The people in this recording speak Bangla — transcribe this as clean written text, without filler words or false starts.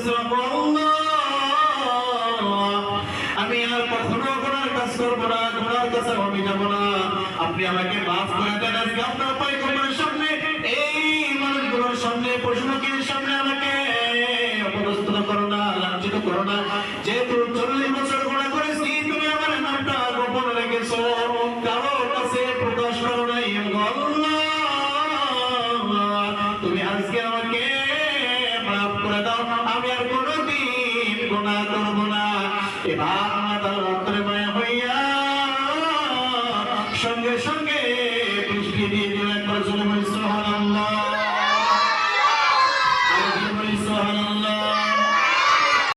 বলতেছিলাম আমি আর কখনো গুনার কাজ করবো না, গুনার কাছে আমি যাবো না, আপনি আমাকে মাফ করে দেন। আজকে আপনার পয়গম্বরের সামনে, এই মানুষগুলোর সামনে, পশুপাখির সামনে আমাকে অপদস্থ করো না, লাঞ্ছিত করো না। যেহেতু 40 বছর গুনাহ করেছি, তুমি আমার নামটা গোপন রেখেছো, কারো কাছে প্রকাশ করো নাই। তুমি আজকে আমাকে মাফ করে দাও, আমি আর কোনোদিন গুনাহ করবো না। এবার